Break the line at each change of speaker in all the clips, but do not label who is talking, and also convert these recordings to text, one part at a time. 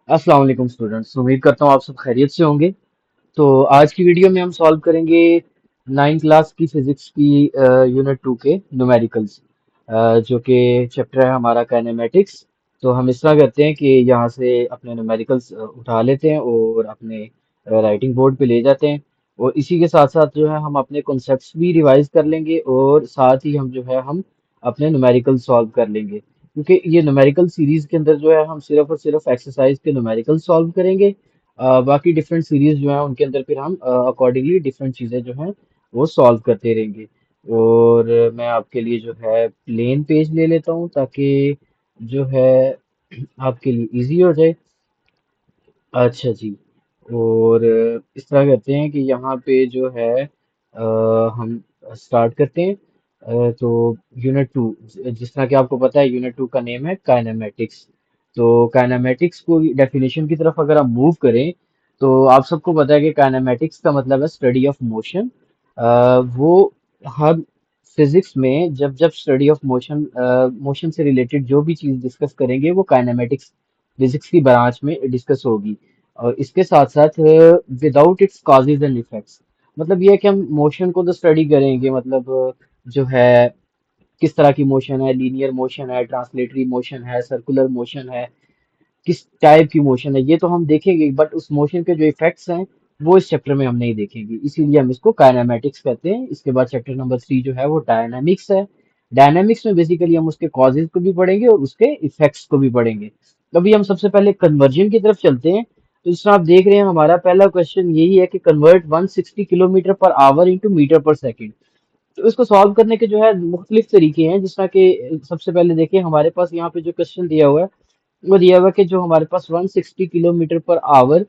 अस्सलाम वालेकुम स्टूडेंट्स, उम्मीद करता हूँ आप सब खैरियत से होंगे। तो आज की वीडियो में हम सॉल्व करेंगे 9 क्लास की फिजिक्स की यूनिट 2 के न्यूमेरिकल्स, जो कि चैप्टर है हमारा काइनेमेटिक्स। तो हम इस तरह करते हैं कि यहाँ से अपने न्यूमेरिकल्स उठा लेते हैं और अपने राइटिंग बोर्ड पे ले जाते हैं। और इसी के साथ साथ जो है हम अपने कॉन्सेप्ट्स भी रिवाइज कर लेंगे और साथ ही हम जो है हम अपने न्यूमेरिकल सॉल्व कर लेंगे, क्योंकि ये न्यूमेरिकल सीरीज के अंदर जो है हम सिर्फ और सिर्फ एक्सरसाइज के न्यूमेरिकल सॉल्व करेंगे। बाकी डिफरेंट सीरीज जो है उनके अंदर फिर हम अकॉर्डिंगली डिफरेंट चीज़ें जो हैं वो सॉल्व करते रहेंगे। और मैं आपके लिए जो है प्लेन पेज ले लेता हूँ ताकि जो है आपके लिए इजी हो जाए। अच्छा जी। और इस तरह करते हैं कि यहाँ पे जो है हम स्टार्ट करते हैं। तो यूनिट टू, जिस तरह कि आपको पता है यूनिट टू का नेम है काइनेमेटिक्स। तो काइनेमेटिक्स को डेफिनेशन की तरफ अगर हम मूव करें तो आप सबको पता है कि काइनेमेटिक्स का मतलब है स्टडी ऑफ मोशन। वो हर फिजिक्स में जब जब स्टडी ऑफ मोशन मोशन से रिलेटेड जो भी चीज़ डिस्कस करेंगे वो काइनेमेटिक्स फिजिक्स की ब्रांच में डिस्कस होगी। और इसके साथ साथ without its causes and effects, मतलब ये है कि हम मोशन को तो स्टडी करेंगे, मतलब जो है किस तरह की मोशन है, लीनियर मोशन है, ट्रांसलेटरी मोशन है, सर्कुलर मोशन है, किस टाइप की मोशन है, ये तो हम देखेंगे, बट उस मोशन के जो इफेक्ट्स हैं वो इस चैप्टर में हम नहीं देखेंगे, इसीलिए हम इसको काइनेमेटिक्स कहते हैं। इसके बाद चैप्टर नंबर 3 जो है वो डायनामिक्स है। डायनामिक्स में बेसिकली हम उसके कॉजेज को भी पढ़ेंगे और उसके इफेक्ट्स को भी पढ़ेंगे। अभी हम सबसे पहले कन्वर्जन की तरफ चलते हैं। तो जिस तरह आप देख रहे हैं हमारा पहला क्वेश्चन यही है कि convert 160 kilometre per hour into metre per second. तो इसको सॉल्व करने के जो है मुख्तलिफ तरीके हैं, जिस तरह के सबसे पहले देखिए हमारे पास यहाँ पे जो क्वेश्चन दिया हुआ है वो दिया हुआ है कि जो हमारे पास 160 kilometre per our,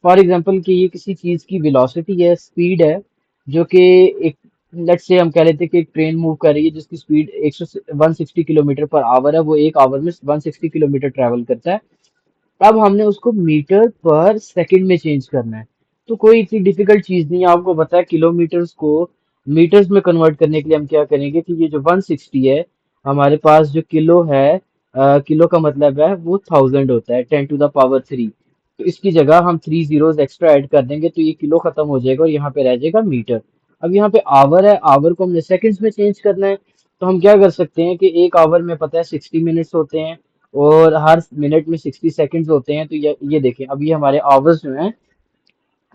for example कि ये किसी चीज की वेलोसिटी है, स्पीड है, जो कि एक, लेट्स से हम कह लेते हैं कि एक ट्रेन मूव कर रही है जिसकी स्पीड 160 किलोमीटर पर आवर है, वो एक आवर में 160 किलोमीटर ट्रैवल करता है। अब हमने उसको मीटर पर सेकंड में चेंज करना है। तो कोई इतनी डिफिकल्ट चीज नहीं है, आपको पता है किलोमीटर्स को मीटर्स में कन्वर्ट करने के लिए हम क्या करेंगे कि ये जो 160 है, हमारे पास जो किलो है, किलो का मतलब है वो 1000 होता है, 10 to the power 3। तो इसकी जगह हम 3 zeros एक्स्ट्रा ऐड कर देंगे तो ये किलो खत्म हो जाएगा और यहाँ पे रह जाएगा मीटर। अब यहाँ पे आवर है, आवर को हमने सेकंड्स में चेंज करना है। तो हम क्या कर सकते हैं कि एक आवर में पता है 60 मिनट्स होते हैं और हर मिनट में 60 सेकंड्स होते हैं। तो ये देखें, अब ये हमारे आवर्स जो हैं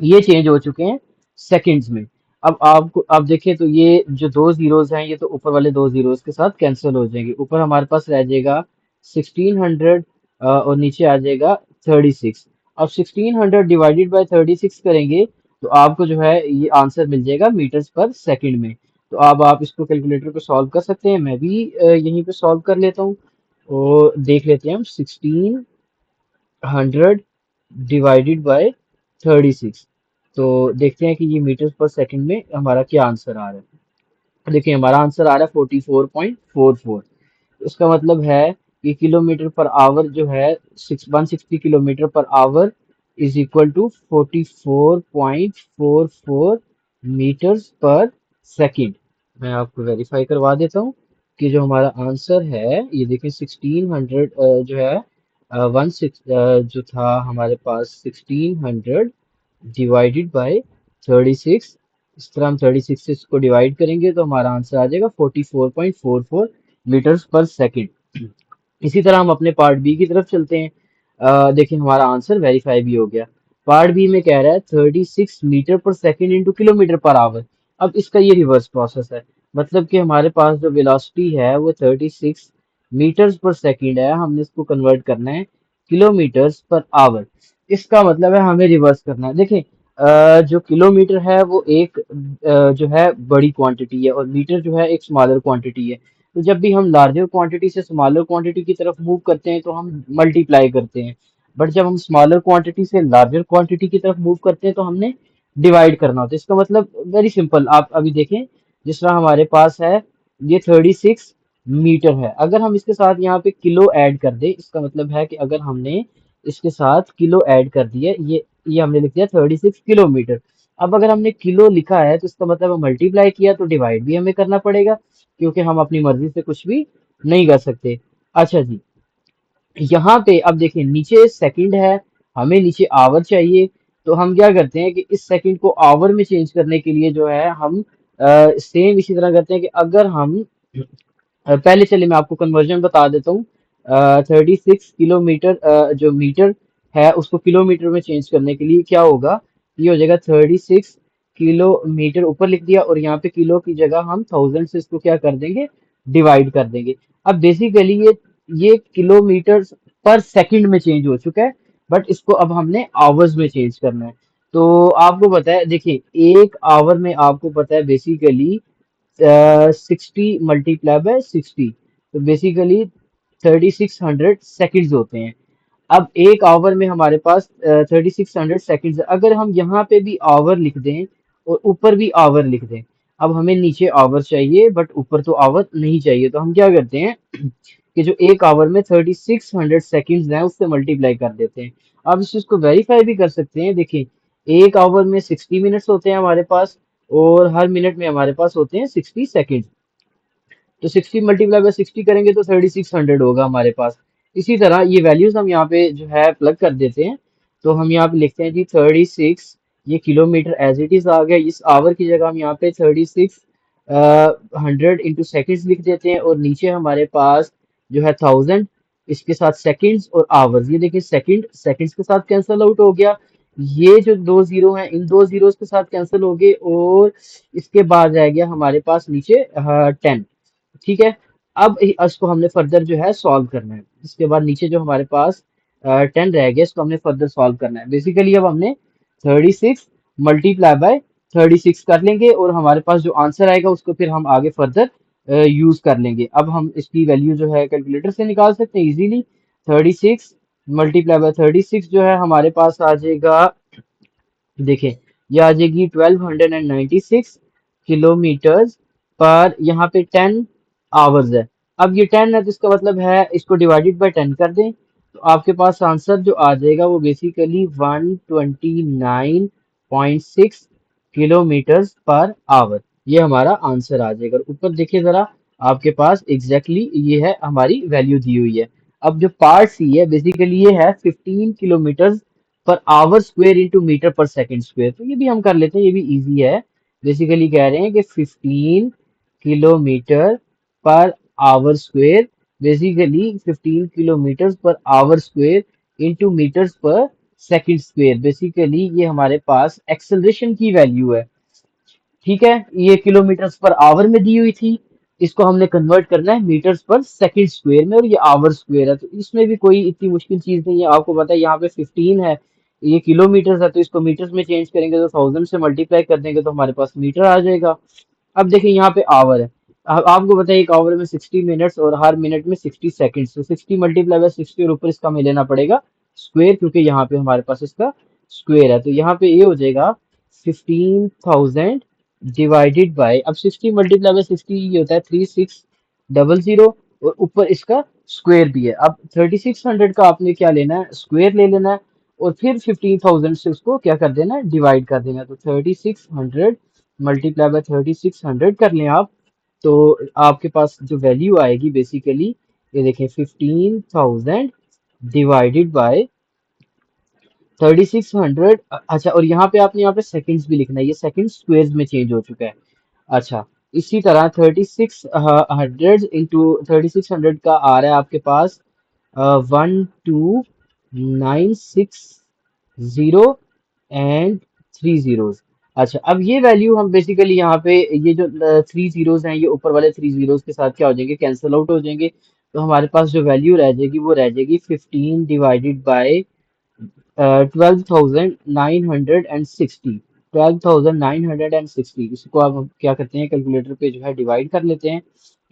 ये चेंज हो चुके हैं सेकंड्स में। अब आपको अब देखें तो ये जो दो जीरोस हैं ये तो ऊपर वाले दो जीरोस के साथ कैंसिल हो जाएंगे, ऊपर हमारे पास रह जाएगा 1600 और नीचे आ जाएगा 36। अब 1600 डिवाइडेड बाय 36 करेंगे तो आपको जो है ये आंसर मिल जाएगा मीटर्स पर सेकंड में। तो अब आप इसको कैलकुलेटर पे सॉल्व कर सकते हैं, मैं भी यहीं पे सॉल्व कर लेता हूँ और देख लेते हैं हम 1600 डिवाइडेड बाय 36। तो देखते हैं कि ये मीटर पर सेकंड में हमारा क्या आंसर आ रहा है। देखिए हमारा आंसर आ रहा है 44.44। इसका मतलब है कि किलोमीटर पर आवर जो है 160 kilometre per hour is equal to 44.44 metres per second. मैं आपको वेरीफाई करवा देता हूँ कि जो हमारा आंसर है ये देखिए 1600 जो है वन सिक्स जो था हमारे पास 1600 डिवाइडेड बाय 36। इस तरह हम 36 से इसको डिवाइड करेंगे तो हमारा आंसर आ जाएगा 44.44 मीटर्स पर सेकंड। इसी तरह हम अपने पार्ट बी की तरफ चलते हैं। देखिए हमारा आंसर वेरीफाई भी हो गया। पार्ट बी में कह रहा है 36 metre per second into kilometre per our. अब इसका ये रिवर्स प्रोसेस है, मतलब कि हमारे पास जो वेलोसिटी है वो 36 मीटर्स पर सेकंड है, हमने इसको कन्वर्ट करना है किलोमीटर्स पर आवर। इसका मतलब है हमें रिवर्स करना है। देखें जो किलोमीटर है वो एक जो है बड़ी क्वांटिटी है और मीटर जो है एक स्मॉलर क्वांटिटी है। तो जब भी हम लार्जर क्वांटिटी से स्मॉलर क्वांटिटी की तरफ मूव करते हैं तो हम मल्टीप्लाई करते हैं, बट जब हम स्मॉलर क्वांटिटी से लार्जर क्वांटिटी की तरफ मूव करते हैं तो हमने डिवाइड करना होता है। इसका मतलब वेरी सिंपल, आप अभी देखें जिस तरह हमारे पास है ये 36 मीटर है, अगर हम इसके साथ यहाँ पे किलो ऐड कर दें, इसका मतलब है कि अगर हमने इसके साथ किलो ऐड कर दिया, ये हमने लिख दिया 36 किलोमीटर। अब अगर हमने किलो लिखा है तो इसका मतलब मल्टीप्लाई किया तो डिवाइड भी हमें करना पड़ेगा, क्योंकि हम अपनी मर्जी से कुछ भी नहीं कर सकते। अच्छा जी, यहाँ पे अब देखिए नीचे सेकंड है, हमें नीचे आवर चाहिए। तो हम क्या करते हैं कि इस सेकंड को आवर में चेंज करने के लिए जो है हम सेम इसी तरह करते हैं कि अगर हम पहले चलिए मैं आपको कन्वर्जन बता देता हूँ। 36 किलोमीटर जो मीटर है उसको किलोमीटर में चेंज करने के लिए क्या होगा, ये हो जाएगा 36 किलोमीटर, ऊपर लिख दिया और यहाँ पे किलो की जगह हम थाउजेंड से इसको क्या कर देंगे, डिवाइड कर देंगे। अब बेसिकली ये किलोमीटर पर सेकंड में चेंज हो चुका है, बट इसको अब हमने आवर्स में चेंज करना है। तो आपको पता है, देखिए एक आवर में आपको पता है बेसिकली 60 × 60 तो बेसिकली 3600 सेकेंड्स होते हैं। अब एक आवर में हमारे पास 3600 सेकेंड्स, अगर हम यहाँ पे भी आवर लिख दें और ऊपर भी आवर लिख दें, अब हमें नीचे आवर चाहिए बट ऊपर तो आवर नहीं चाहिए, तो हम क्या करते हैं कि जो एक आवर में 3600 सेकेंड्स हैं उससे मल्टीप्लाई कर देते हैं। आप इस चीज को वेरीफाई भी कर सकते हैं। देखिए एक आवर में 60 मिनट्स होते हैं हमारे पास, और हर मिनट में हमारे पास होते हैं 60 सेकेंड। तो 60 × 60 करेंगे तो 3600 होगा हमारे पास। इसी तरह ये वैल्यूज हम यहाँ पे जो है प्लग कर देते हैं। तो हम यहाँ पे लिखते हैं जी 36, ये किलोमीटर एज इट इज आ गया। इस आवर की जगह हम यहाँ पे 3600 इंटू सेकेंड्स लिख देते हैं, और नीचे हमारे पास जो है थाउजेंड, इसके साथ सेकेंड्स और आवर्स। ये देखिए सेकंड सेकेंड्स के साथ कैंसिल आउट हो गया, ये जो दो जीरो हैं इन दो जीरोस के साथ कैंसिल हो गए, और इसके बाद रह गया हमारे पास नीचे 10। ठीक है। अब इसको हमने फर्दर जो है सॉल्व करना है। इसके बाद नीचे जो हमारे पास 10 रह गया, इसको हमने फर्दर सॉल्व करना है। बेसिकली अब हमने 36 मल्टीप्लाई बाय 36 कर लेंगे, और हमारे पास जो आंसर आएगा उसको फिर हम आगे फर्दर यूज कर लेंगे। अब हम इसकी वैल्यू जो है कैलकुलेटर से निकाल सकते हैं इजीली। 36 मल्टीप्लाई बाय 36 जो है हमारे पास आ जाएगा, देखें ये आ जाएगी 1296 किलोमीटर पर, यहाँ पे 10 आवर्स है। अब ये 10 है तो इसका मतलब है इसको डिवाइडेड बाय 10 कर दें, तो आपके पास आंसर जो आ जाएगा वो बेसिकली 129.6 किलोमीटर पर आवर, ये हमारा आंसर आ जाएगा। ऊपर देखिए जरा, आपके पास एग्जैक्टली ये है हमारी वैल्यू दी हुई है। अब जो पार्ट सी है बेसिकली ये है 15 kilometre per hour square into metre per second square, तो ये भी हम कर लेते हैं, ये भी इजी है। बेसिकली कह रहे हैं कि 15 kilometre per hour square, basically 15 kilometre per hour square into metres per second square, basically ये हमारे पास एक्सेलरेशन की वैल्यू है। ठीक है, ये किलोमीटर्स पर आवर में दी हुई थी, इसको हमने कन्वर्ट करना है मीटर्स पर सेकंड स्क्वायर में, और ये आवर स्क्वायर है, तो इसमें भी कोई इतनी मुश्किल चीज नहीं है। आपको पता है यहाँ पे 15 है, ये किलोमीटर्स है, तो इसको मीटर्स में चेंज करेंगे तो थाउजेंड से मल्टीप्लाई कर देंगे तो हमारे पास मीटर आ जाएगा। अब देखिए यहाँ पे आवर है। अब आपको पता है एक आवर में 60 मिनट्स और हर मिनट में 60 सेकेंड्स, तो 60 मल्टीप्लाई बाय 60 और ऊपर इसका हमें लेना पड़ेगा स्क्वेयर, क्योंकि यहाँ पे हमारे पास इसका स्क्वेयर है। तो यहाँ पे ये हो जाएगा 15,000 डिवाइडेड बाय, अब 60 मल्टीप्लाई बाय 60 ये होता है 3600, और ऊपर इसका स्क्वायर भी है। अब 3600 का आपने क्या लेना है, स्क्वायर ले लेना है, और फिर 15,000 से उसको क्या कर देना है, डिवाइड कर देना है। तो 3600 मल्टीप्लाई बाय 3600 कर लें आप, तो आपके पास जो वैल्यू आएगी बेसिकली, ये देखें 15,000 डिवाइडेड बाय 3600। अच्छा, और यहाँ पे आपने यहाँ पे सेकंड्स भी लिखना है, ये सेकंड स्क्वेयर्स में चेंज हो चुका है। अच्छा, इसी तरह 3600 का आ रहा है आपके पास 12,960 एंड 3 जीरोस। अच्छा, अब ये वैल्यू हम बेसिकली यहाँ पे ये जो 3 जीरोस हैं ये ऊपर वाले 3 जीरोस के साथ क्या हो जाएंगे, कैंसिल आउट हो जाएंगे। तो हमारे पास जो वैल्यू रह जाएगी वो रह जाएगी 15 डिवाइडेड बाय 12,960। 12,960 इसको आप क्या करते हैं, कैलकुलेटर पे जो है डिवाइड कर लेते हैं।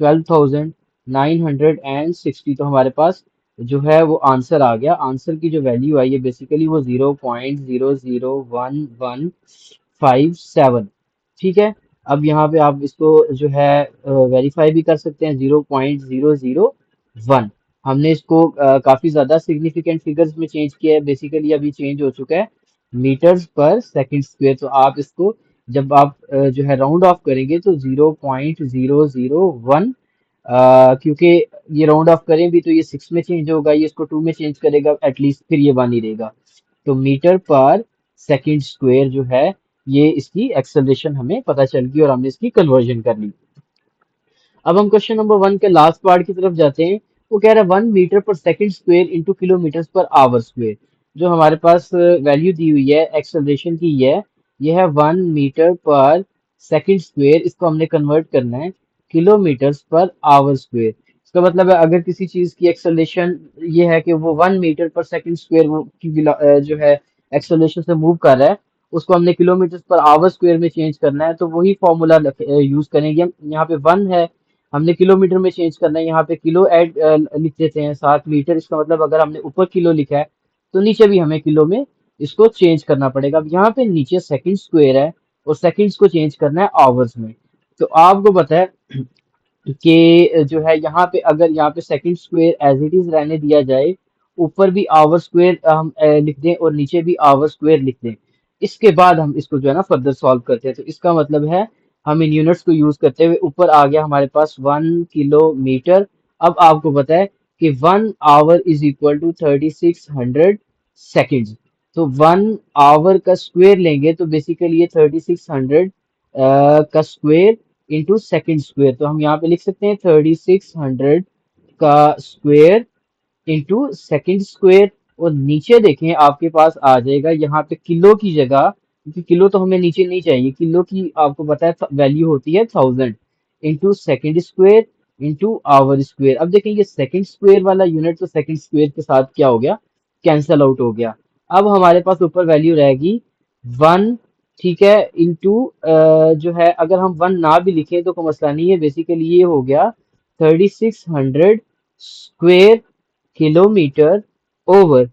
12,960, तो हमारे पास जो है वो आंसर आ गया। आंसर की जो वैल्यू आई है बेसिकली वो 0.001157। ठीक है। अब यहाँ पे आप इसको जो है वेरीफाई भी कर सकते हैं, 0.001। हमने इसको काफी ज्यादा सिग्निफिकेंट फिगर्स में चेंज किया है, बेसिकली अभी चेंज हो चुका है मीटर्स पर सेकंड स्क्वायर। तो आप इसको जब आप जो है राउंड ऑफ करेंगे तो 0.001, क्योंकि ये राउंड ऑफ करें भी तो ये 6 में चेंज होगा, ये इसको 2 में चेंज करेगा एटलीस्ट, फिर ये 1 ही रहेगा। तो मीटर पर सेकंड स्क्वायर जो है ये इसकी एक्सेलरेशन हमें पता चल गई और हमने इसकी कन्वर्जन कर ली। अब हम क्वेश्चन नंबर 1 के लास्ट पार्ट की तरफ जाते हैं। वो कह रहा है 1 metre per second square into kilometre per our square. जो हमारे पास वैल्यू दी हुई है एक्सेलरेशन की ये है 1 मीटर पर सेकंड स्क्वायर। इसको हमने कन्वर्ट करना है किलोमीटर पर आवर स्क्वायर। इसका मतलब है अगर किसी चीज की एक्सेलरेशन ये है कि वो 1 मीटर पर सेकंड स्क्वायर वो की जो है एक्सेलरेशन से मूव कर रहा है, उसको हमने किलोमीटर पर आवर स्क्वायर में चेंज करना है, तो वही फॉर्मूला यूज करेंगे हम। यहाँ पे 1 है, हमने किलोमीटर में चेंज करना है, यहाँ पे किलो ऐड लिख देते हैं 7 मीटर। इसका मतलब अगर हमने ऊपर किलो लिखा है तो नीचे भी हमें किलो में इसको चेंज करना पड़ेगा। अब यहाँ पे नीचे सेकंड स्क्वायर है और सेकंड्स को चेंज करना है आवर्स में। तो आपको पता है कि जो है यहाँ पे अगर यहाँ पे second square as it is रहने दिया जाए, ऊपर भी आवर स्क्वायर हम लिख दें और नीचे भी आवर स्क्वायर लिख दें, इसके बाद हम इसको जो है ना फर्दर सॉल्व करते हैं। तो इसका मतलब है हम इन यूनिट्स को यूज करते हुए ऊपर आ गया हमारे पास 1 किलोमीटर। अब आपको पता है कि 1 hour is equal to 3600 second. तो 1 आवर का स्क्वायर लेंगे तो बेसिकली ये 3600 का स्क्वायर इंटू सेकेंड स्क्वायर। तो हम यहाँ पे लिख सकते हैं 3600 का स्क्वायर इंटू सेकेंड स्क्वायर। और नीचे देखें आपके पास आ जाएगा यहाँ पे किलो की जगह, क्योंकि किलो तो हमें नीचे नहीं चाहिए, किलो की आपको पता है वैल्यू होती है 1000 into second square into hour square. अब देखें ये सेकेंड स्क्वायर वाला यूनिट तो सेकेंड स्क्वायर के साथ क्या हो गया, कैंसल आउट हो गया। अब हमारे पास ऊपर वैल्यू रहेगी 1, ठीक है, इंटू जो है अगर हम 1 ना भी लिखें तो कोई मसला नहीं है। बेसिकली ये हो गया 3600 square kilometre over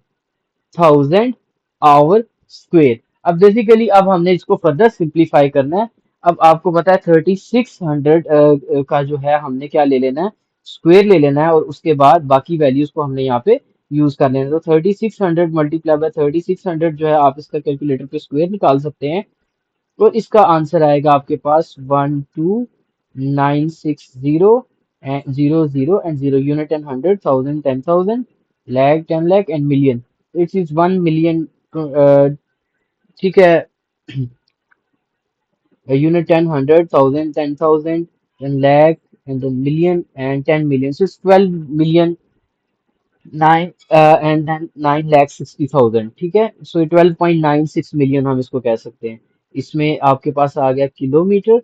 1000 hour square. अब बेसिकली अब हमने इसको फर्दर सिंप्लीफाई करना है। अब आपको पता है 3600 का जो है हमने क्या ले लेना है, स्क्वायर ले लेना है और उसके बाद बाकी वैल्यूज को हमने यहाँ पे यूज कर लेना है। तो 3600 मल्टीप्लाई बाय 3600 जो है आप इसका कैलकुलेटर पे स्क्वायर निकाल सकते हैं। तो इसका आंसर आएगा आपके पास 12960 and 00 and 0 unit and 100 1000 10,000 lakh 10 lakh and million. It is 1 million, ठीक है, unit 10 100 1000 10,000 then lakh and then million and 10 million, so it's 12 million 9 and then 9,60,000, ठीक है। सो 12.96 मिलियन हम इसको कह सकते हैं। इसमें आपके पास आ गया किलोमीटर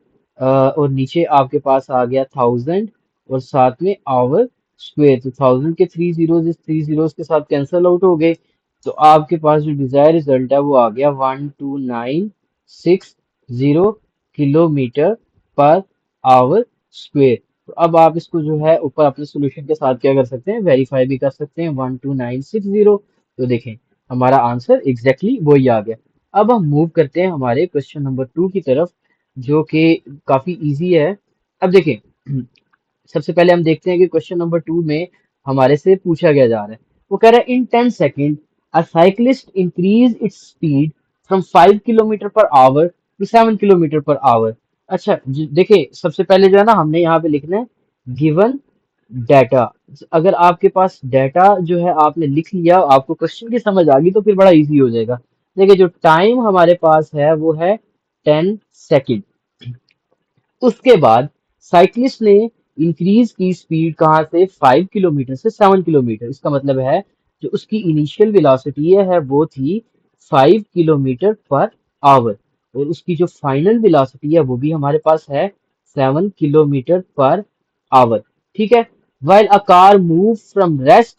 और नीचे आपके पास आ गया 1000 और साथ में आवर स्क्वायर। तो 1000 के 3 जीरोस के साथ कैंसल आउट हो गए। तो आपके पास जो डिजायर रिजल्ट है वो आ गया 1296 किलोमीटर पर आवर स्क्वायर। तो अब आप इसको जो है ऊपर अपने सोल्यूशन के साथ क्या कर सकते हैं, वेरीफाई भी कर सकते हैं 12960। तो देखें हमारा आंसर एग्जैक्टली वही आ गया। अब हम मूव करते हैं हमारे क्वेश्चन नंबर 2 की तरफ, जो कि काफी इजी है। अब देखें सबसे पहले हम देखते हैं कि क्वेश्चन नंबर 2 में हमारे से पूछा गया जा रहा है। वो कह रहा है in 10 second a cyclist increase its speed from 5 kilometre per hour to 7 kilometre per hour. अच्छा देखिए सबसे पहले जो है ना हमने यहाँ पे लिखना है गिवन डाटा। अगर आपके पास डाटा जो है आपने लिख लिया, आपको क्वेश्चन की समझ आ गई तो फिर बड़ा इजी हो जाएगा। देखिए जो टाइम हमारे पास है वो है 10 सेकेंड। उसके बाद साइक्लिस्ट ने इंक्रीज की स्पीड कहाँ से, 5 किलोमीटर से 7 किलोमीटर। इसका मतलब है जो उसकी इनिशियल वेलोसिटी है वो थी 5 किलोमीटर पर आवर और उसकी जो फाइनल वेलोसिटी है वो भी हमारे पास है 7 किलोमीटर पर आवर, ठीक है। While a car move from rest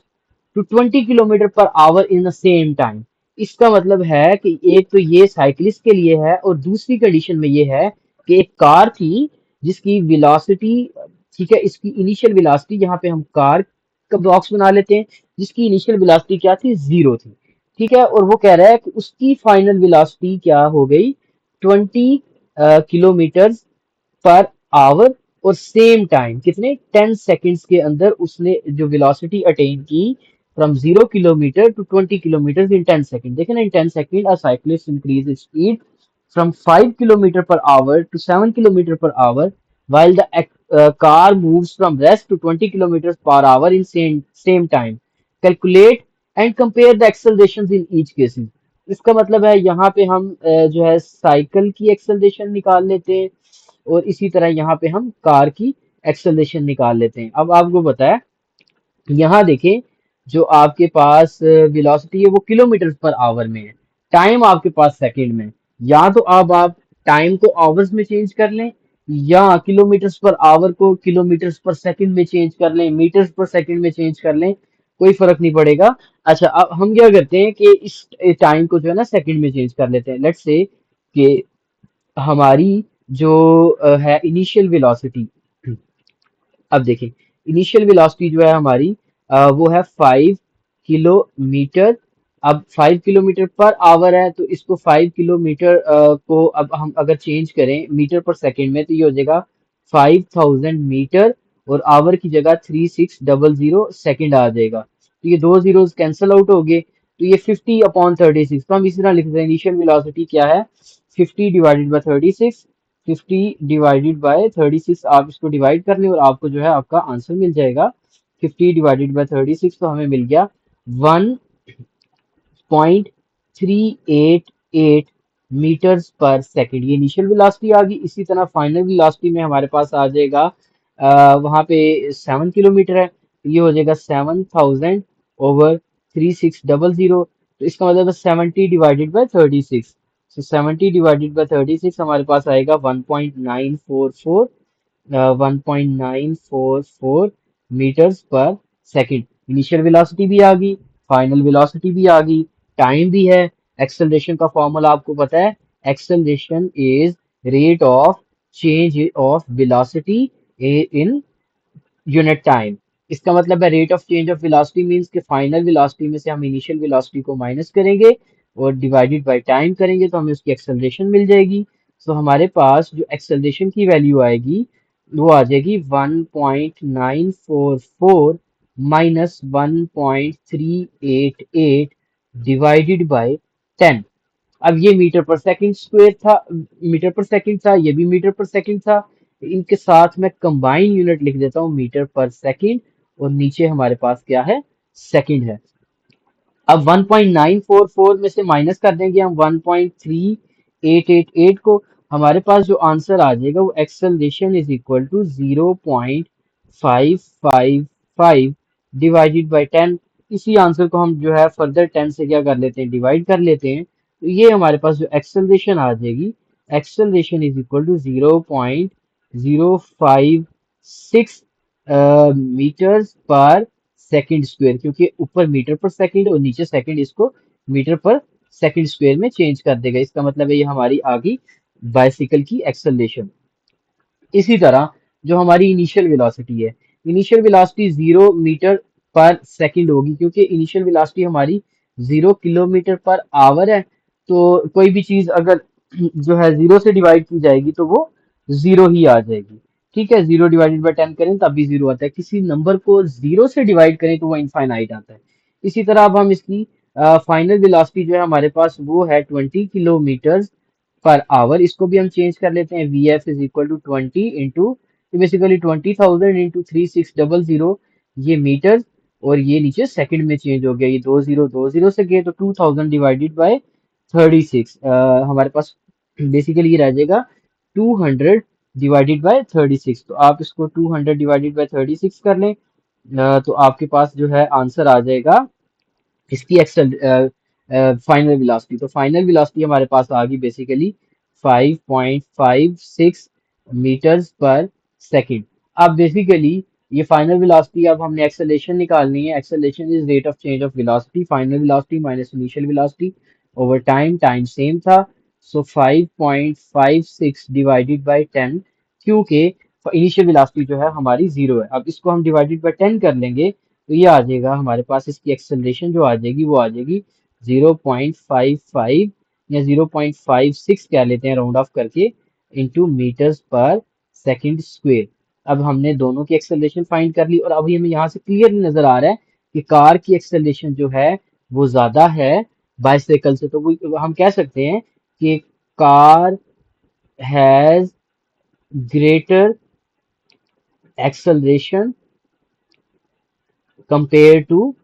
to 20 kilometre per hour in the same time. इसका मतलब है कि एक तो ये साइकिलिस्ट के लिए है और दूसरी कंडीशन में ये है कि एक कार थी जिसकी वेलोसिटी, ठीक है, इसकी इनिशियल वेलोसिटी, यहाँ पे हम कार का बॉक्स बना लेते हैं, जिसकी इनिशियल वेलोसिटी क्या थी, 0 थी, ठीक है। और वो कह रहा है कि उसकी फाइनल वेलोसिटी क्या हो गई, 20 किलोमीटर पर आवर और सेम टाइम कितने, 10 सेकेंड्स के अंदर उसने जो वेलोसिटी अटेन की from 0 kilometre to 20 kilometre in 10 second. देखे ना, in 10 second a cyclist increase speed from 5 kilometer per hour to 7 kilometer per hour while the car moves from rest to 20 kilometers per hour in same time. Calculate and compare the accelerations in each cases. इसका मतलब है यहाँ पे हम जो है cycle की acceleration निकाल लेते हैं, और इसी तरह यहाँ पे हम कार की एक्सेलरेशन निकाल लेते हैं। अब आपको बताया, यहाँ देखें, जो आपके पास वेलोसिटी है वो किलोमीटर पर आवर में है, टाइम आपके पास सेकंड में है। या तो अब आप टाइम को आवर्स में चेंज कर लें, या किलोमीटर्स पर आवर को किलोमीटर्स पर सेकंड में चेंज कर लें, मीटर्स पर सेकंड में चेंज कर लें, कोई फर्क नहीं पड़ेगा। अच्छा, अब हम क्या करते हैं कि इस टाइम को जो है ना सेकंड में चेंज कर लेते हैं। लेट्स से कि हमारी जो है इनिशियल वेलोसिटी, अब देखें, इनिशियल वेलोसिटी जो है हमारी वो है 5 किलोमीटर। अब 5 किलोमीटर पर आवर है, तो इसको 5 किलोमीटर को अब हम अगर चेंज करें मीटर पर सेकंड में, तो ये हो जाएगा 5000 मीटर, और आवर की जगह 3600 सेकंड आ जाएगा। तो ये दो जीरोस कैंसल आउट हो गए, तो ये 50/36। तो हम इसी तरह लिख सकते हैं इनिशियल वेलोसिटी क्या है, 50/36। 50/36, आप इसको डिवाइड कर लें और आपको जो है आपका आंसर मिल जाएगा 50/36। तो हमें मिल गया 1.388 मीटर्स पर सेकंड। ये इनिशियल वेलोसिटी आ गई। इसी तरह फाइनल वेलोसिटी में हमारे पास आ जाएगा, वहां पे 7 किलोमीटर है, तो ये हो जाएगा 7000/3600। तो इसका मतलब है 70/36। तो 70/36 हमारे पास आएगा 1.944, 1.944 metres per second. Initial velocity भी आ गई, फाइनल वेलोसिटी भी आ गई, टाइम भी है। एक्सेलरेशन का फॉर्मूला आपको पता है, acceleration is rate of change of velocity in unit time. इसका मतलब है rate of change of velocity means कि फाइनल वेलोसिटी में से हम इनिशियल वेलोसिटी को माइनस करेंगे और डिवाइडेड बाय टाइम करेंगे, तो हमें उसकी एक्सेलरेशन मिल जाएगी। तो हमारे पास जो एक्सेलरेशन की वैल्यू आएगी वो आ जाएगी 1.944 माइनस 1.388 डिवाइडेड बाय 10। अब ये मीटर पर सेकंड स्क्वायर था, मीटर पर सेकंड था, ये भी मीटर पर सेकंड था। इनके साथ मैं कंबाइन यूनिट लिख देता हूँ मीटर पर सेकंड, और नीचे हमारे पास क्या है, सेकंड है। अब 1.944 में से माइनस कर देंगे हम 1.3888 को, हमारे पास जो आंसर आ जाएगा वो acceleration is equal to 0.555 divided by 10। इसी आंसर को हम जो है फर्दर 10 से क्या कर लेते हैं, डिवाइड कर लेते हैं। तो ये हमारे पास जो एक्सेलरेशन आ जाएगी, acceleration is equal to 0.056 metres per second square, क्योंकि ऊपर मीटर पर सेकंड और नीचे सेकंड, इसको मीटर पर सेकंड स्क्वायर में चेंज कर देगा। इसका मतलब है ये हमारी आ गई बाइसिकल की एक्सेलरेशन। इसी तरह जो हमारी इनिशियल वेलोसिटी है, initial velocity 0 metre per second होगी, क्योंकि इनिशियल वेलोसिटी हमारी 0 किलोमीटर पर आवर है। तो कोई भी चीज अगर जो है जीरो से डिवाइड की जाएगी तो वो जीरो ही आ जाएगी। ठीक है, 0/10 करें तब भी जीरो आता है, किसी नंबर को जीरो से डिवाइड करें तो वो इनफाइनाइट आता है। इसी तरह अब हम इसकी फाइनल वेलोसिटी जो है हमारे पास वो है 20 किलोमीटर पर आवर। इसको भी हम चेंज कर लेते हैं, V F is equal to 20 into, basically 20,000 into 3600, ये मीटर, और ये नीचे सेकंड में चेंज हो गया, ये दो जीरो से गए, तो 2000 डिवाइडेड बाय 36, हमारे पास बेसिकली ये रह जाएगा 200 डिवाइडेड बाय 36। तो आप इसको 200 डिवाइडेड बाय 36 कर लें, तो आपके पास जो है आंसर आ जाएगा इसकी एक्सेल फाइनल वेलोसिटी। तो फाइनल वेलोसिटी हमारे पास आ गई बेसिकली 5.56 मीटर्स पर सेकंड। अब बेसिकली ये फाइनल वेलोसिटी, अब हमने एक्सेलरेशन निकालनी है। Acceleration is rate of change of velocity, final velocity minus initial velocity over time, time same था। सो 5.56 डिवाइडेड बाय 10, क्योंकि इनिशियल वेलोसिटी जो है हमारी जीरो है। अब इसको हम डिवाइडेड बाय 10 कर लेंगे, तो ये आ जाएगा हमारे पास, इसकी एक्सेलरेशन जो आ जाएगी वो आ जाएगी 0.55 या 0.56 कह लेते हैं राउंड ऑफ करके, into metres per second square. अब हमने दोनों की एक्सेलरेशन फाइंड कर ली, और अभी हमें यहाँ से क्लियरली नजर आ रहा है कि कार की एक्सेलरेशन जो है वो ज्यादा है बाइसाइकिल से। तो वो हम कह सकते हैं कि car has greater acceleration compare to,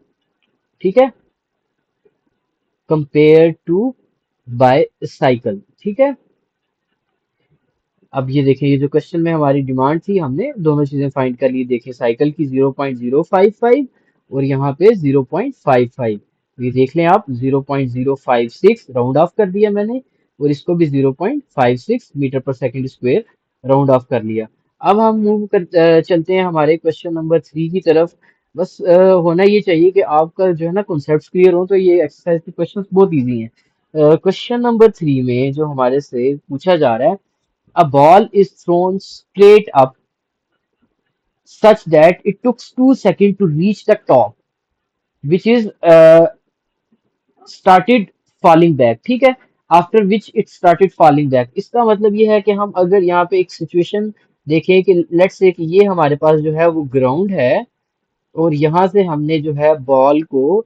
ठीक है, कंपेयर टू बाईसाइकिल। ठीक है, अब ये देखिए, ये जो क्वेश्चन में हमारी डिमांड थी, हमने दोनों चीजें फाइंड कर ली। देखिए साइकिल की 0.055 और यहाँ पे 0.55, ये देख लें आप, 0.056 राउंड ऑफ कर दिया मैंने, और इसको भी 0.56 metre per second square round of कर लिया। अब हम मूव कर चलते हैं हमारे क्वेश्चन नंबर 3 की तरफ। बस होना ये चाहिए कि आपका जो है ना कॉन्सेप्ट क्लियर हो, तो ये एक्सरसाइज के क्वेश्चन बहुत इजी हैं। क्वेश्चन नंबर 3 में जो हमारे से पूछा जा रहा है, a ball is thrown straight up such that it took 2 seconds to reach the top, which is started falling back। ठीक है, after which it started falling back। इसका मतलब ये है कि हम अगर यहाँ पे एक सिचुएशन देखें कि लेट्स से कि ये हमारे पास जो है वो ग्राउंड है, और यहाँ से हमने जो है बॉल को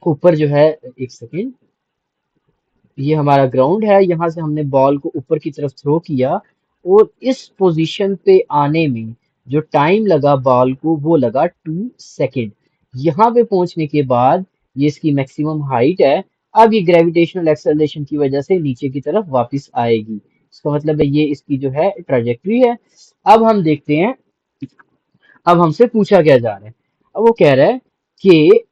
ऊपर जो है, एक सेकेंड, ये हमारा ग्राउंड है, यहाँ से हमने बॉल को ऊपर की तरफ थ्रो किया, और इस पोजीशन पे आने में जो टाइम लगा बॉल को वो लगा 2 सेकेंड। यहाँ पे पहुंचने के बाद ये इसकी मैक्सिमम हाइट है। अब ये ग्रेविटेशनल एक्सेलरेशन की वजह से नीचे की तरफ वापस आएगी। इसका मतलब है ये इसकी जो है ट्राजेक्टरी है। अब हम देखते हैं, अब हमसे पूछा क्या जा रहा है। अब वो कह रहा है कि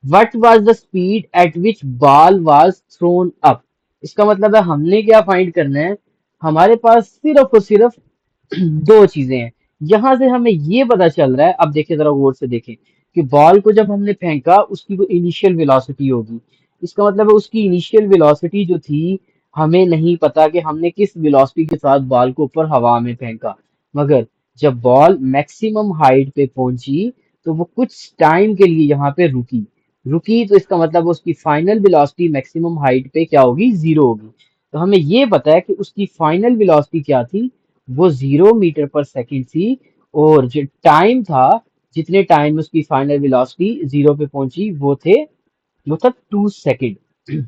What was the speed at which ball was thrown up? इसका मतलब है हमने क्या फाइंड करना है। हमारे पास सिर्फ और सिर्फ दो चीजें हैं। यहां से हमें ये पता चल रहा है, अब देखिए जरा गौर से देखें, कि बॉल को जब हमने फेंका उसकी कोई इनिशियल वेलोसिटी होगी। इसका मतलब है उसकी इनिशियल वेलोसिटी जो थी, हमें नहीं पता कि हमने किस वेलोसिटी के साथ बॉल को ऊपर हवा में फेंका। मगर जब बॉल मैक्सिमम हाइट पे पहुंची, तो वो कुछ टाइम के लिए यहाँ पे रुकी। रुकी तो इसका मतलब उसकी फाइनल वेलोसिटी मैक्सिमम हाइट पे क्या होगी, जीरो होगी। तो हमें ये पता है कि उसकी फाइनल वेलोसिटी क्या थी, वो 0 मीटर पर सेकंड थी। और जो टाइम था, जितने टाइम में उसकी फाइनल वेलोसिटी जीरो पे पहुंची, वो था 2 सेकंड।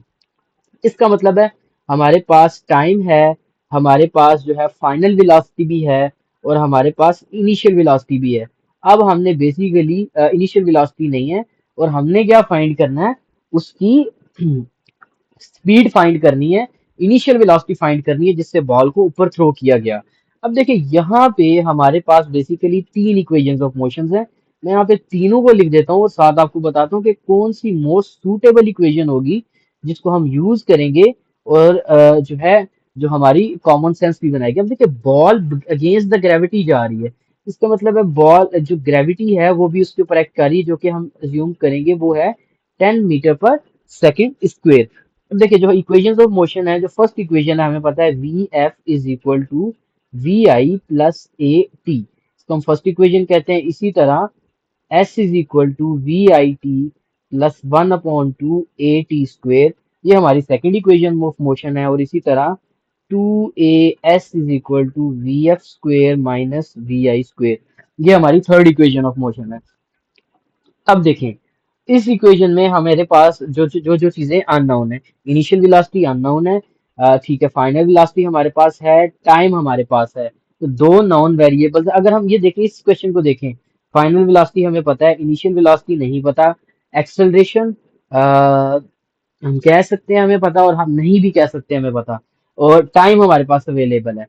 इसका मतलब है हमारे पास टाइम है, हमारे पास जो है फाइनल वेलोसिटी भी है, और हमारे पास इनिशियल वेलोसिटी भी है। अब हमने बेसिकली इनिशियल वेलोसिटी नहीं है, और हमने क्या फाइंड करना है, उसकी स्पीड फाइंड करनी है, इनिशियल वेलोसिटी फाइंड करनी है जिससे बॉल को ऊपर थ्रो किया गया। अब देखिए यहाँ पे हमारे पास बेसिकली तीन इक्वेशंस ऑफ मोशंस हैं। मैं यहाँ पे तीनों को लिख देता हूँ और साथ आपको बताता हूँ कि कौन सी मोस्ट सूटेबल इक्वेशन होगी जिसको हम यूज करेंगे, और जो है जो हमारी कॉमन सेंस भी बनाएगी। अब देखिए बॉल अगेंस्ट द ग्रेविटी जा रही है, इसका मतलब है बॉल जो ग्रेविटी है वो भी उसके ऊपर एक्ट कर रही है, जो कि हम अज्यूम करेंगे वो है 10 मीटर पर सेकंड स्क्वेयर। अब देखिए जो इक्वेशंस ऑफ मोशन है, जो फर्स्ट इक्वेशन है हमें पता है V F is equal to we I plus A T, इसको हम फर्स्ट इक्वेशन कहते हैं। इसी तरह S is equal to we I T plus 1/2 A T square, ये हमारी सेकंड इक्वेशन ऑफ मोशन है। और इसी तरह 2 a s is equal to V F square minus V I square, ये हमारी थर्ड इक्वेशन ऑफ मोशन है। अब देखें, इस इक्वेशन में हमारे पास जो चीजें अननोन है, इनिशियल वेलोसिटी अननोन है, ठीक है, फाइनल वेलोसिटी हमारे पास है, टाइम हमारे पास है। तो दो नॉन वेरिएबल्स, अगर हम ये देखें, इस क्वेश्चन को देखें, फाइनल वेलोसिटी हमें पता है, इनिशियल वेलोसिटी नहीं पता। एक्सेलरेशन हम कह सकते हैं हमें पता, और हम नहीं भी कह सकते हमें पता। और टाइम हमारे पास अवेलेबल है।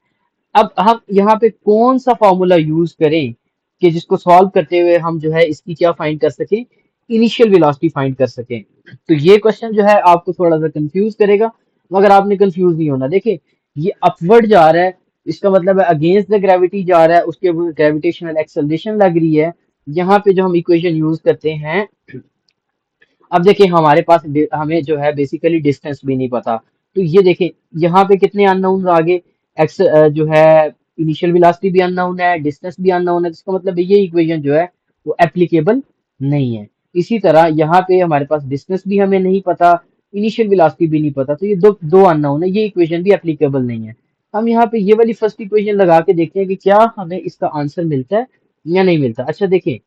अब हम यहाँ पे कौन सा फॉर्मूला यूज करें कि जिसको सॉल्व करते हुए हम जो है इसकी क्या फाइंड कर सकें, इनिशियल वेलोसिटी फाइंड कर सकें। तो ये क्वेश्चन जो है आपको थोड़ा सा कंफ्यूज करेगा, मगर आपने कंफ्यूज नहीं होना। देखिए ये अपवर्ड जा रहा है, इसका मतलब है अगेंस्ट द ग्रेविटी जा रहा है, उसके ग्रेविटेशनल एक्सेलरेशन लग रही है। यहाँ पे जो हम इक्वेशन यूज करते हैं, अब देखिए हमारे पास हमें जो है बेसिकली डिस्टेंस भी नहीं पता। तो ये देखें यहाँ पे कितने अननोन आ गए, एक्स जो है इनिशियल वेलोसिटी भी अननोन है, डिस्टेंस भी अननोन है। इसका मतलब है ये इक्वेशन जो है वो एप्लीकेबल नहीं है। इसी तरह यहाँ पे हमारे पास डिस्टेंस भी हमें नहीं पता, इनिशियल वेलोसिटी भी नहीं पता, तो ये दो दो अननोन है, ये इक्वेशन भी एप्लीकेबल नहीं है। हम यहाँ पे ये वाली फर्स्ट इक्वेशन लगा के देखते हैं कि क्या हमें इसका आंसर मिलता है या नहीं मिलता। अच्छा देखिए,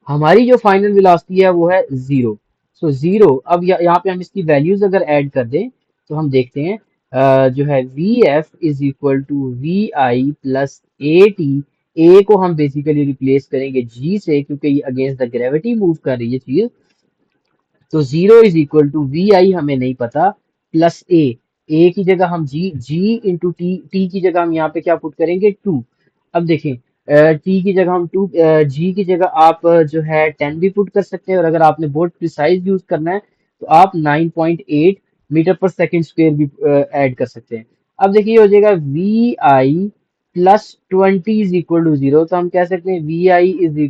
हमारी जो फाइनल वेलोसिटी है वो है जीरो। सो जीरो, अब यहाँ पे हम इसकी वैल्यूज अगर ऐड कर दें, तो हम देखते हैं जो है V F is equal to we I plus A t. A को हम बेसिकली रिप्लेस करेंगे जी से, क्योंकि ये अगेंस्ट द ग्रेविटी मूव कर रही है चीज। तो 0 = वी आई हमें नहीं पता, प्लस ए की जगह हम जी इंटू टी, टी की जगह हम यहाँ पे क्या पुट करेंगे 2। अब देखें, टी की जगह हम 2, जी की जगह आप जो है 10 भी पुट कर सकते हैं, और अगर आपने बहुत प्रिसाइज यूज करना है तो आप 9.8 मीटर पर सेकंड स्क्वेयर भी ऐड कर सकते हैं। अब देखिए ये हो जाएगा vi +20 = 0, तो हम कह सकते हैं vi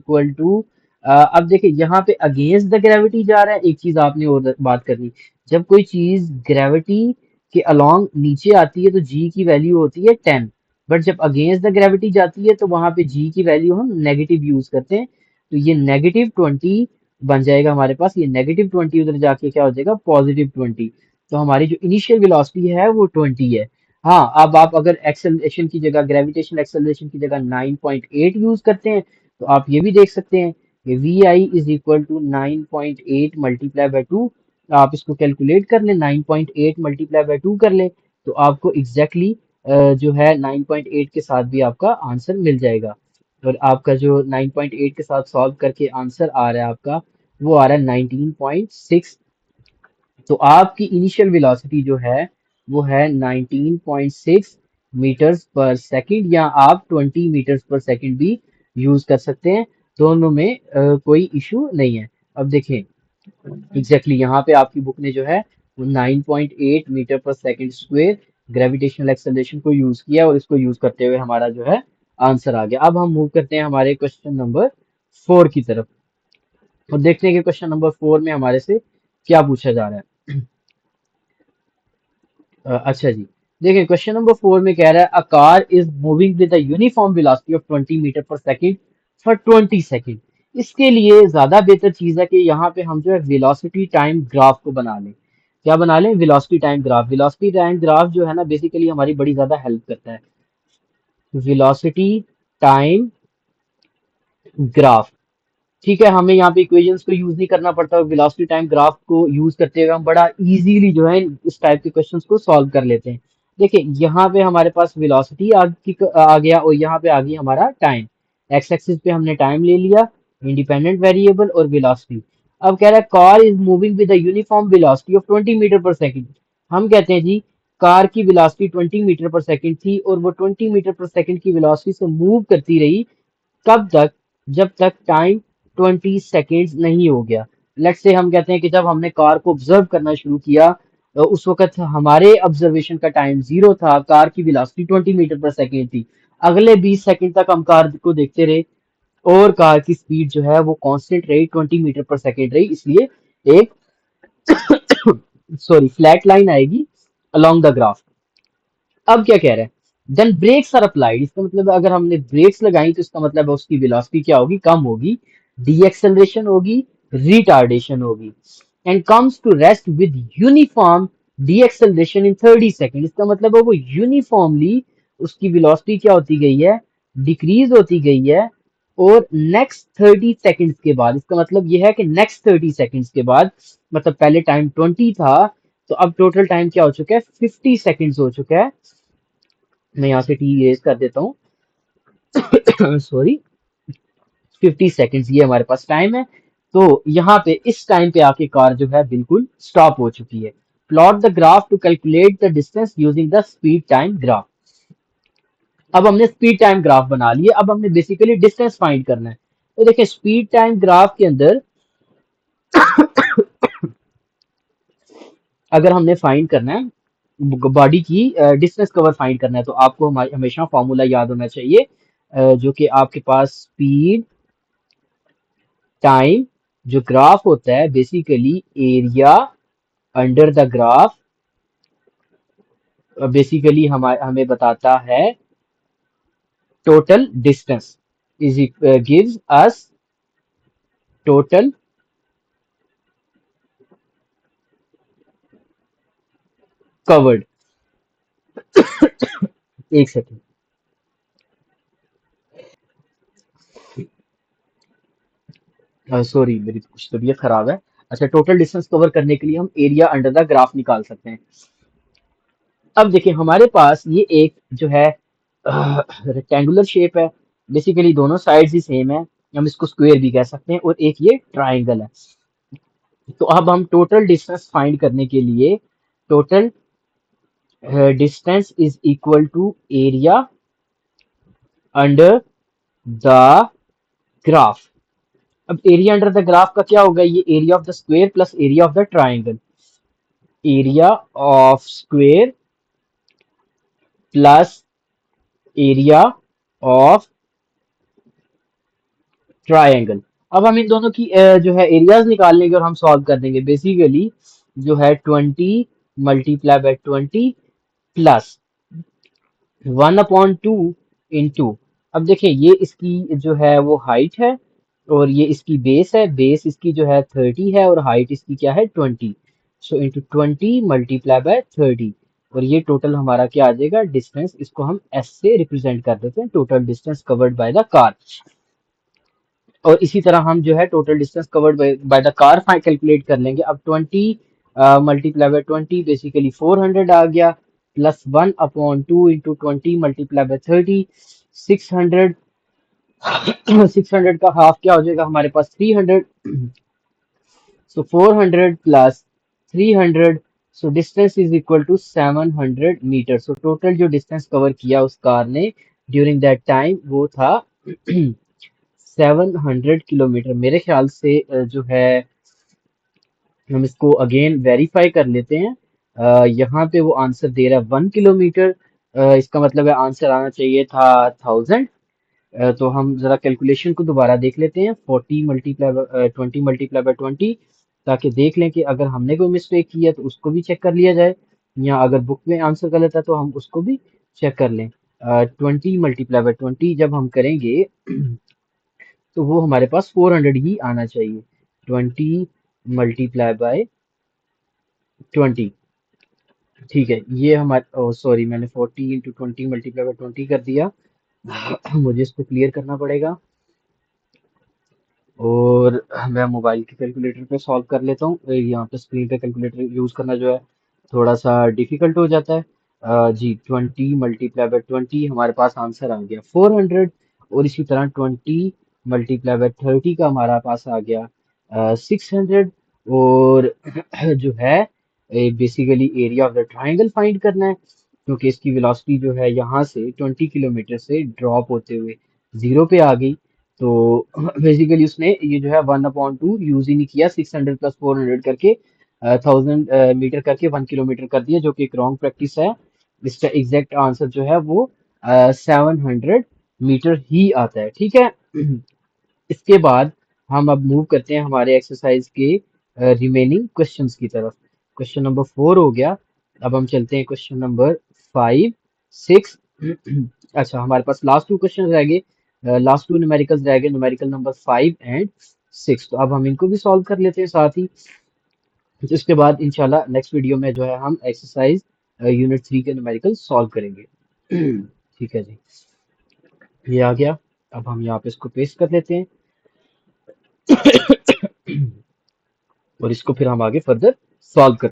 = अब देखिए यहाँ पे अगेंस्ट द ग्रेविटी जा रहा है। एक चीज आपने और बात करनी, जब कोई चीज ग्रेविटी के अलोंग नीचे आती है तो जी की वैल्यू होती है 10, बट जब अगेंस्ट द ग्रेविटी जाती है तो वहां पे जी की वैल्यू हम नेगेटिव यूज करते हैं। तो ये -20 बन जाएगा हमारे पास, ये -20 उधर जाके क्या हो जाएगा +20। तो हमारी जो इनिशियल वेलोसिटी है वो 20 है। हाँ, अब आप अगर एक्सेलरेशन की जगह, ग्रेविटेशनल एक्सेलरेशन की जगह 9.8 यूज करते हैं तो आप ये भी देख सकते हैं कि vi = 9.8 मल्टीप्लाई बाय 2। आप इसको कैलकुलेट कर लें, 9.8 मल्टीप्लाई बाय 2 कर लें तो आपको एग्जैक्टली जो है 9.8 के साथ भी आपका आंसर मिल जाएगा। और आपका जो 9.8 के साथ सॉल्व करके आंसर आ रहा है आपका, वो आ रहा है 19.6। तो आपकी इनिशियल वेलोसिटी जो है वो है 19.6 मीटर्स पर सेकंड, या आप 20 मीटर्स पर सेकंड भी यूज कर सकते हैं। दोनों में कोई इशू नहीं है। अब देखें एग्जैक्टली यहाँ पे आपकी बुक ने जो है वो 9.8 metre per second square gravitational acceleration को यूज किया, और इसको यूज करते हुए हमारा जो है आंसर आ गया। अब हम मूव करते हैं हमारे क्वेश्चन नंबर 4 की तरफ, और देखते हैं कि क्वेश्चन नंबर 4 में हमारे से क्या पूछा जा रहा है। अच्छा जी, देखिए क्वेश्चन नंबर 4 में कह रहा है a car is moving with a uniform velocity of 20 metre per second for 20 second. इसके लिए ज्यादा बेहतर चीज है कि यहाँ पे हम जो है वेलोसिटी टाइम ग्राफ को बना लें। क्या बना लें? Velocity time graph. Velocity time graph जो है ना बेसिकली हमारी बड़ी ज्यादा हेल्प करता है। वेलोसिटी टाइम ग्राफ, ठीक है, हमें यहाँ पे इक्वेशंस को यूज नहीं करना पड़ता, वेलोसिटी टाइम ग्राफ को यूज करते हुए हम बड़ा इजीली जो है इस टाइप के क्वेश्चंस को सॉल्व कर लेते हैं। देखिए यहाँ पे हमारे पास वेलोसिटी आ गया, और यहाँ पे आ गई हमारा टाइम। एक्स एक्सिस पे हमने टाइम ले लिया, इंडिपेंडेंट वेरिएबल और वेलोसिटी। अब कह रहा है car is moving with uniform velocity of 20 metre per second. हम कहते हैं जी कार की वेलोसिटी 20 मीटर पर सेकंड थी, और वो 20 मीटर पर सेकंड की वेलोसिटी से मूव करती रही, कब तक? जब तक टाइम 20 सेकेंड्स नहीं हो गया। लेट्स से हम कहते हैं कि जब हमने कार को ऑब्जर्व करना शुरू किया उस वक्त हमारे ऑब्जर्वेशन का टाइम 0 था, कार की वेलोसिटी 20 मीटर पर सेकेंड थी। अगले 20 सेकेंड तक हम कार को देखते रहे, और कार की स्पीड जो है वो कांस्टेंट रही, 20 मीटर पर सेकेंड रही। इसलिए एक सॉरी फ्लैट लाइन आएगी अलोंग द ग्राफ। अब क्या कह रहा है? देन ब्रेक्स आर अप्लाइड, इसका मतलब अगर हमने ब्रेक्स लगाई तो इसका मतलब है उसकी वेलोसिटी क्या होगी? कम होगी, डी एक्सेलरेशन होगी, रिटार्डेशन होगी। And comes to rest with uniform deceleration in 30 second, इसका मतलब है वो यूनिफॉर्मली उसकी वेलोसिटी क्या होती गई है? डिक्रीज होती गई है। और नेक्स्ट 30 सेकेंड्स के बाद, इसका मतलब ये है कि नेक्स्ट 30 सेकेंड्स के बाद, मतलब पहले टाइम 20 था तो अब टोटल टाइम क्या हो चुका है? 50 सेकेंड्स हो चुका है। मैं यहाँ से टी इरेज कर देता हूँ। सॉरी, 50 सेकेंड्स ये हमारे पास टाइम है। तो यहाँ पे इस टाइम पे आके कार जो है बिल्कुल स्टॉप हो चुकी है। Plot the graph to calculate the distance using the speed time graph. अब हमने स्पीड टाइम ग्राफ बना लिए, अब हमने बेसिकली डिस्टेंस फाइंड करना है। तो देखिए स्पीड टाइम ग्राफ के अंदर अगर हमने फाइंड करना है बॉडी की डिस्टेंस कवर फाइंड करना है, तो आपको हमेशा फॉर्मूला याद होना चाहिए, जो कि आपके पास स्पीड टाइम जो ग्राफ होता है basically area under the graph, basically हमें बताता है total distance is gives us total covered. एक सेकेंड, सॉरी मेरी कुछ तबीयत खराब है। अच्छा, टोटल डिस्टेंस कवर करने के लिए हम एरिया अंडर द ग्राफ निकाल सकते हैं। अब देखिए हमारे पास ये एक जो है रेक्टेंगुलर शेप है, बेसिकली दोनों साइड्स ही सेम है, हम इसको स्क्वायर भी कह सकते हैं, और एक ये ट्राइंगल है। तो अब हम टोटल डिस्टेंस फाइंड करने के लिए total distance is equal to area under the graph. अब एरिया अंडर द ग्राफ का क्या होगा, ये area of the square plus area of the triangle, area of square plus area of triangle. अब हम इन दोनों की जो है एरियाज निकाल लेंगे और हम सॉल्व कर देंगे। बेसिकली जो है 20 × 20 प्लस 1/2 इंटू, अब देखिए ये इसकी जो है वो हाइट है और ये इसकी बेस है, बेस इसकी जो है 30 है और हाइट इसकी क्या है 20। सो इंटू 20 × 30 और ये टोटल हमारा क्या आ जाएगा डिस्टेंस, इसको हम एस से रिप्रेजेंट कर देते हैं, total distance covered by the car. और इसी तरह हम जो है total distance covered by the car calculate कर लेंगे। अब 20 × 20 बेसिकली 400 आ गया, प्लस 1/2 इंटू 20 × 30 600। 600 का हाफ क्या हो जाएगा हमारे पास 300। So 400 plus 300, so distance is equal to 700 metre. So total जो डिस्टेंस कवर किया उस कार ने ड्यूरिंग दैट टाइम वो था 700 किलोमीटर। मेरे ख्याल से जो है हम इसको अगेन वेरीफाई कर लेते हैं। यहाँ पे वो आंसर दे रहा है 1 किलोमीटर, इसका मतलब है आंसर आना चाहिए था 1000। तो हम जरा कैलकुलेशन को दोबारा देख लेते हैं, 20 ताकि देख लें कि अगर हमने कोई मिस्टेक की है तो उसको भी चेक कर लिया जाए, या अगर बुक में आंसर गलत है तो हम उसको भी चेक कर लें। 20 × 20 जब हम करेंगे तो वो हमारे पास 400 ही आना चाहिए। 20 × 20, ठीक है, ये हमारे, सॉरी मैंने 40 × 20 कर दिया। मुझे इसको क्लियर करना पड़ेगा और मैं मोबाइल के कैलकुलेटर पे सॉल्व कर लेता हूँ। यहाँ पे स्क्रीन पे कैलकुलेटर यूज करना जो है थोड़ा सा डिफिकल्ट हो जाता है। जी 20 × 20 हमारे पास आंसर आ गया 400, और इसी तरह 20 × 30 का हमारा पास आ गया 600। और जो है basically area of the triangle find करना है, क्योंकि इसकी वेलोसिटी जो है यहाँ से 20 किलोमीटर से ड्रॉप होते हुए जीरो पे आ गई। तो बेसिकली उसने ये जो है 1/2 यूज ही नहीं किया, 600 प्लस 400 करके 1000 मीटर करके 1 किलोमीटर कर दिया, जो कि एक रॉन्ग प्रैक्टिस है। इसका एग्जैक्ट आंसर जो है वो 700 मीटर ही आता है, ठीक है। इसके बाद हम अब मूव करते हैं हमारे एक्सरसाइज के रिमेनिंग क्वेश्चंस की तरफ। क्वेश्चन नंबर 4 हो गया, अब हम चलते हैं क्वेश्चन नंबर 5, 6। अच्छा हमारे पास लास्ट 2 क्वेश्चन रह गए, लास्ट 2 न्यूमेरिकल्स रह गए, न्यूमेरिकल नंबर 5 एंड 6। तो अब हम इनको भी सॉल्व कर लेते हैं साथ ही। तो इसके बाद इंशाल्लाह नेक्स्ट वीडियो में जो है हम एक्सरसाइज यूनिट 3 के न्यूमेरिकल सॉल्व करेंगे। ठीक है जी, ये आ गया। अब हम यहाँ पे इसको पेस्ट कर लेते हैं और इसको फिर हम आगे फर्दर सॉल्व कर।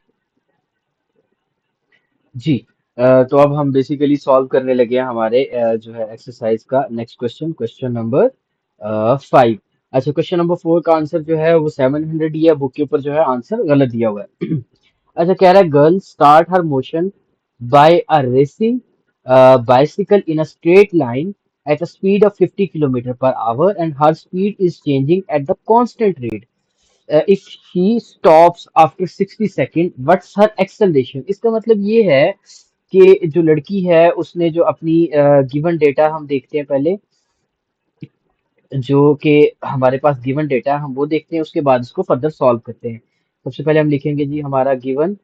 जी तो अब हम बेसिकली सॉल्व करने लगे हैं हमारे जो है एक्सरसाइज का नेक्स्ट क्वेश्चन, क्वेश्चन नंबर 5। अच्छा क्वेश्चन नंबर 4 का आंसर जो है वो 700 ही है, बुक के ऊपर जो है आंसर गलत दिया हुआ है। अच्छा कह रहा है girl start her motion by a racing bicycle in a straight line at a speed of 50 kilometer per hour and her speed is changing at the constant rate. If she stops after 60 second what's her acceleration. इसका मतलब ये है कि जो लड़की है उसने जो अपनी गिवन डेटा हम देखते हैं पहले, जो कि हमारे पास गिवन डेटा है हम वो देखते हैं, उसके बाद इसको फर्दर सॉल्व करते हैं। सबसे पहले हम लिखेंगे जी हमारा गिवन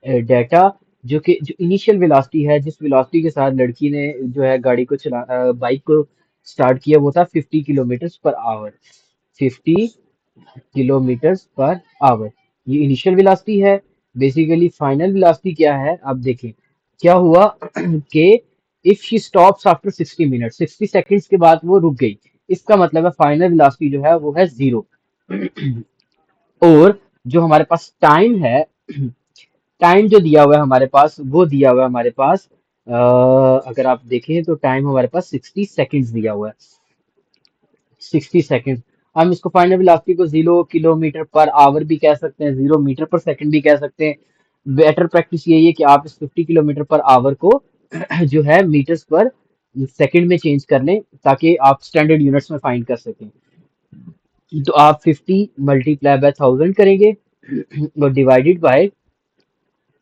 डेटा, जो कि जो इनिशियल वेलोसिटी है, जिस वेलोसिटी के साथ लड़की ने जो है गाड़ी को बाइक को स्टार्ट किया वो था 50 kilometre per our. 50 kilometre per our ये इनिशियल वेलोसिटी है। बेसिकली फाइनल वेलोसिटी क्या है, अब देखें क्या हुआ कि if she stops after 60 minute, 60 seconds के बाद वो रुक गई, इसका मतलब है फाइनल वेलोसिटी जो है वो है 0। और जो हमारे पास टाइम है, टाइम जो दिया हुआ है हमारे पास वो दिया हुआ है हमारे पास, अगर आप देखें तो टाइम हमारे पास 60 सेकंड्स दिया हुआ है, 60 सेकंड। हम इसको फाइनल वेलोसिटी को 0 किलोमीटर पर आवर भी कह सकते हैं, 0 मीटर पर सेकंड भी कह सकते हैं। बेटर प्रैक्टिस यही है कि आप इस 50 किलोमीटर पर आवर को जो है मीटर्स पर सेकंड में चेंज कर लें, ताकि आप स्टैंडर्ड यूनिट्स में फाइंड कर सकें। तो आप 50 × 1000 करेंगे और डिवाइडेड बाय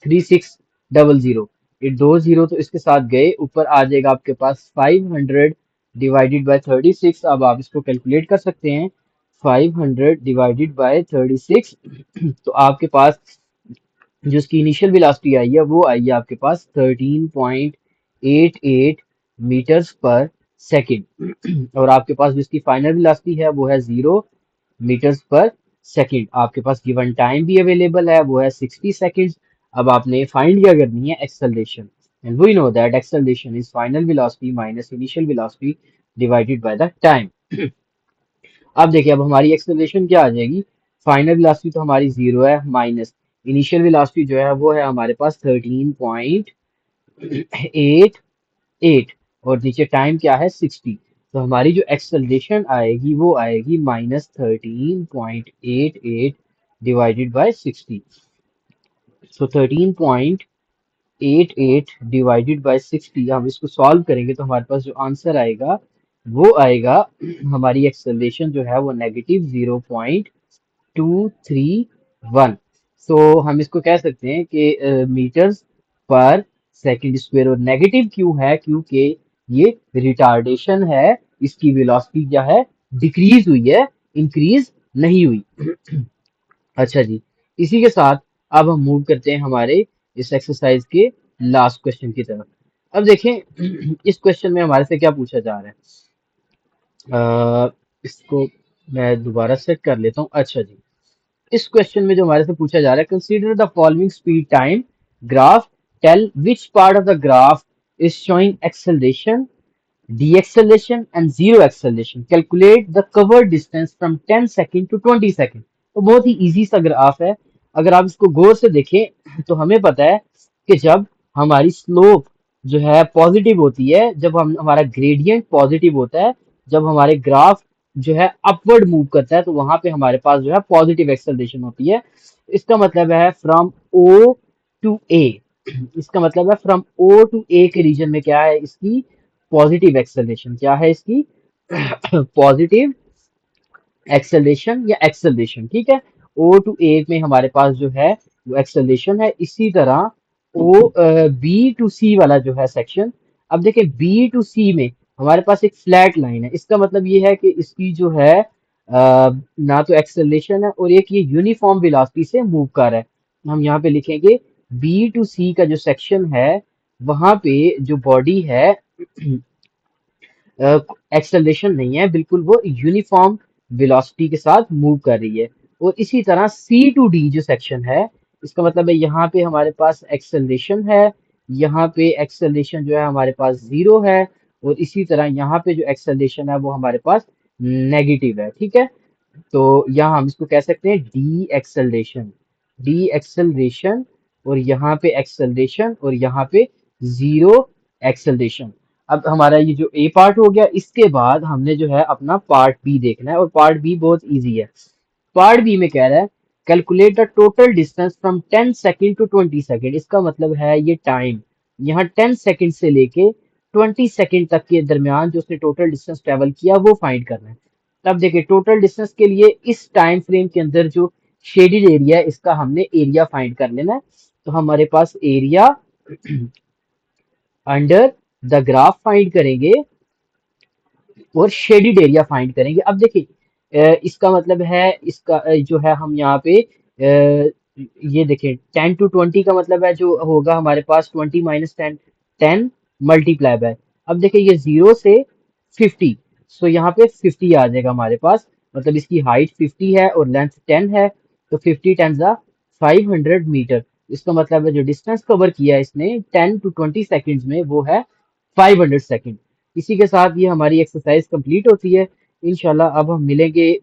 3600। ये दो जीरो तो इसके साथ गए, ऊपर आ जाएगा आपके पास 500 डिवाइडेड बाय 36। अब आप इसको कैलकुलेट कर सकते हैं, 500 डिवाइडेड बाय 36। तो आपके पास जो इसकी इनिशियल वेलोसिटी आई है वो आई है आपके पास 13.88 मीटर्स पर सेकंड। और आपके पास जो इसकी फाइनल वेलोसिटी है वो है 0 मीटर्स पर सेकंड। आपके पास गिवन टाइम भी अवेलेबल है, वो है 60 सेकंड्स। अब आपने फाइंड क्या करनी है, acceleration. And we know that acceleration is final velocity minus initial velocity divided by the time. अब देखिए, अब हमारी एक्सेलरेशन क्या आ जाएगी, फाइनल वेलोसिटी तो हमारी 0 है, माइनस इनिशियल वेलोसिटी जो है वो है हमारे पास 13.88 और नीचे टाइम क्या है 60। तो हमारी जो एक्सेलरेशन आएगी वो आएगी -13.88 divided by 60। So 13.88 divided by 60, हम इसको सॉल्व करेंगे तो हमारे पास जो आंसर आएगा वो आएगा, हमारी एक्सेलरेशन जो है वो -0.231। सो हम इसको कह सकते हैं कि मीटर्स पर सेकंड स्क्वायर। और नेगेटिव क्यों है, क्योंकि ये रिटार्डेशन है, इसकी वेलोसिटी क्या है, डिक्रीज हुई है, इंक्रीज नहीं हुई। अच्छा जी, इसी के साथ अब हम मूव करते हैं हमारे इस एक्सरसाइज के लास्ट क्वेश्चन की तरफ। अब देखें इस क्वेश्चन में हमारे से क्या पूछा जा रहा है। इसको मैं दोबारा सेट कर लेता हूँ। अच्छा जी, इस क्वेश्चन में जो हमारे से पूछा जा रहा है, consider the following speed time graph, tell which part of the graph is showing acceleration, deceleration and zero acceleration. Calculate the covered distance from 10 second to 20 second. तो बहुत ही इजी सा ग्राफ है। अगर आप इसको गौर से देखें तो हमें पता है कि जब हमारी स्लोप जो है पॉजिटिव होती है, जब हम हमारा ग्रेडियंट पॉजिटिव होता है, जब हमारे ग्राफ जो है अपवर्ड मूव करता है, तो वहां पे हमारे पास जो है पॉजिटिव एक्सेलरेशन होती है। इसका मतलब है फ्रॉम ओ टू ए, इसका मतलब है फ्रॉम ओ टू ए के रीजन में क्या है, इसकी पॉजिटिव एक्सेलरेशन। क्या है इसकी पॉजिटिव एक्सेलरेशन या एक्सेलरेशन, ठीक है। ओ टू ए में हमारे पास जो है वो एक्सेलरेशन है। इसी तरह ओ बी टू सी वाला जो है सेक्शन, अब देखिए बी टू सी में हमारे पास एक फ्लैट लाइन है। इसका मतलब ये है कि इसकी जो है ना तो एक्सेलरेशन है और एक ये यूनिफॉर्म वेलोसिटी से मूव कर रहा है। हम यहाँ पे लिखेंगे बी टू सी का जो सेक्शन है वहां पे जो बॉडी है एक्सेलरेशन नहीं है, बिल्कुल वो यूनिफॉर्म वेलोसिटी के साथ मूव कर रही है। और इसी तरह सी टू डी जो सेक्शन है, इसका मतलब है यहाँ पे हमारे पास एक्सेलरेशन है, यहाँ पे एक्सेलरेशन जो है हमारे पास 0 है, और इसी तरह यहाँ पे जो एक्सेलरेशन है वो हमारे पास नेगेटिव है, ठीक है। तो यहाँ हम इसको कह सकते हैं डी एक्सेलरेशन, डी एक्सेलरेशन, और यहाँ पे एक्सेलरेशन और यहाँ पे 0 एक्सेलरेशन। अब हमारा ये जो ए पार्ट हो गया, इसके बाद हमने जो है अपना पार्ट बी देखना है, और पार्ट बी बहुत इजी है। पार्ट बी में कह रहा है calculate the total distance from 10 second to 20 second. इसका मतलब है ये टाइम, यहाँ 10 सेकेंड से लेके 20 सेकेंड तक के दरमियान जो उसने टोटल डिस्टेंस ट्रेवल किया वो फाइंड करना है। तब देखिए टोटल डिस्टेंस के लिए इस टाइम फ्रेम के अंदर जो शेडेड एरिया है इसका हमने एरिया फाइंड कर लेना है। तो हमारे पास area under the graph find करेंगे और शेडिड एरिया फाइंड करेंगे। अब देखिए इसका मतलब है, इसका जो है हम यहाँ पे ये देखें 10 टू 20 का मतलब है जो होगा हमारे पास 20 माइनस 10, 10 मल्टीप्लाई बाय, अब देखिए ये 0 से 50, सो यहाँ पे 50 आ जाएगा हमारे पास। मतलब इसकी हाइट 50 है और लेंथ 10 है, तो 50 10 जा 500 मीटर। इसका मतलब है जो डिस्टेंस कवर किया है इसने 10 टू 20 सेकेंड्स में वो है 500 सेकेंड। इसी के साथ ये हमारी एक्सरसाइज कंप्लीट होती है। इंशाल्लाह अब हम मिलेंगे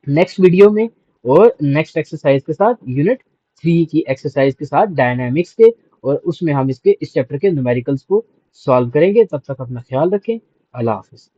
नेक्स्ट वीडियो में और नेक्स्ट एक्सरसाइज के साथ, यूनिट 3 की एक्सरसाइज के साथ डायनामिक्स के, और उसमें हम इसके इस चैप्टर के न्यूमेरिकल्स को सॉल्व करेंगे। तब तक अपना ख्याल रखें। अल्लाह हाफिज।